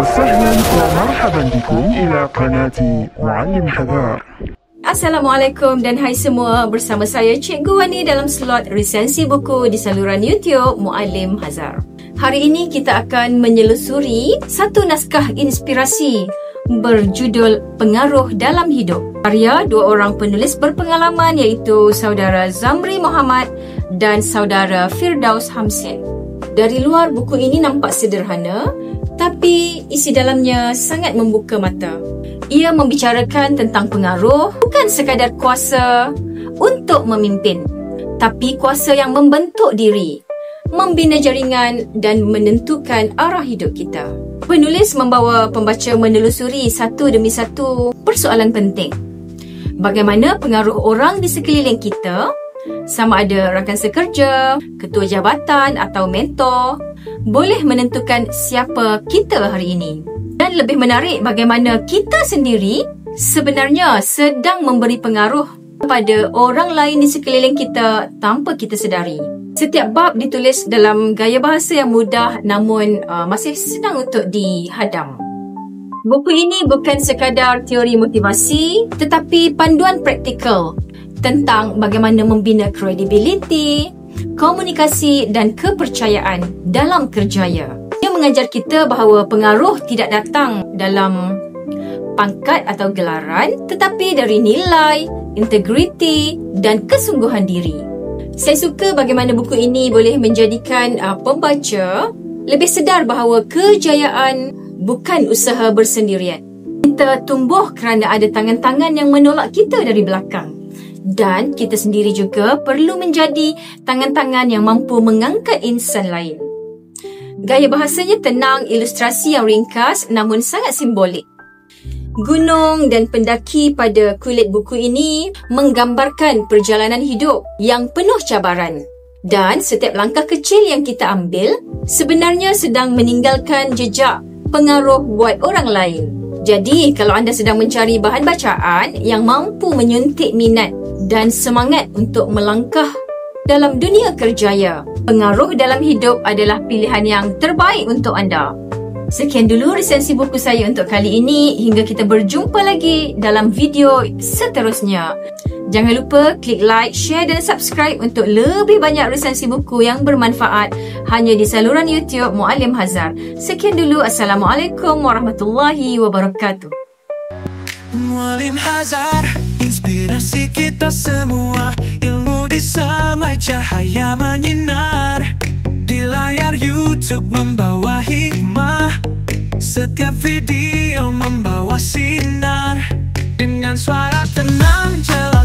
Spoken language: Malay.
وسهلا ومرحبا بكم إلى قناة معلم حذار. Assalamualaikum dan hai semua, bersama saya Cikgu Wani dalam slot resensi buku di saluran YouTube Muallim Hazar. Hari ini kita akan menyelusuri satu naskah inspirasi berjudul Pengaruh Dalam Hidup, karya dua orang penulis berpengalaman iaitu Saudara Zamri Muhammad dan Saudara Firdaus Hamsin. Dari luar, buku ini nampak sederhana, tapi isi dalamnya sangat membuka mata. Ia membicarakan tentang pengaruh, bukan sekadar kuasa untuk memimpin, tapi kuasa yang membentuk diri, membina jaringan dan menentukan arah hidup kita. Penulis membawa pembaca menelusuri satu demi satu persoalan penting. Bagaimana pengaruh orang di sekeliling kita, sama ada rakan sekerja, ketua jabatan atau mentor, boleh menentukan siapa kita hari ini. Dan lebih menarik, bagaimana kita sendiri sebenarnya sedang memberi pengaruh kepada orang lain di sekeliling kita tanpa kita sedari. Setiap bab ditulis dalam gaya bahasa yang mudah namun masih senang untuk dihadam. Buku ini bukan sekadar teori motivasi tetapi panduan praktikal tentang bagaimana membina kredibiliti, komunikasi dan kepercayaan dalam kerjaya. Ia mengajar kita bahawa pengaruh tidak datang dalam pangkat atau gelaran tetapi dari nilai, integriti dan kesungguhan diri. Saya suka bagaimana buku ini boleh menjadikan pembaca lebih sedar bahawa kejayaan bukan usaha bersendirian. Kita tumbuh kerana ada tangan-tangan yang menolak kita dari belakang. Dan kita sendiri juga perlu menjadi tangan-tangan yang mampu mengangkat insan lain. Gaya bahasanya tenang, ilustrasi yang ringkas namun sangat simbolik. Gunung dan pendaki pada kulit buku ini menggambarkan perjalanan hidup yang penuh cabaran. Dan setiap langkah kecil yang kita ambil sebenarnya sedang meninggalkan jejak pengaruh buat orang lain. Jadi, kalau anda sedang mencari bahan bacaan yang mampu menyuntik minat dan semangat untuk melangkah dalam dunia kerjaya, Pengaruh Dalam Hidup adalah pilihan yang terbaik untuk anda. Sekian dulu resensi buku saya untuk kali ini. Hingga kita berjumpa lagi dalam video seterusnya. Jangan lupa klik like, share dan subscribe untuk lebih banyak resensi buku yang bermanfaat hanya di saluran YouTube Muallim Hazar. Sekian dulu. Assalamualaikum warahmatullahi wabarakatuh. Muallim Hazar, inspirasi kita semua. Ilmu di semai cahaya menyinar. Di layar YouTube membawa hikmah. Setiap video membawa sinar. Dengan suara tenang jelas.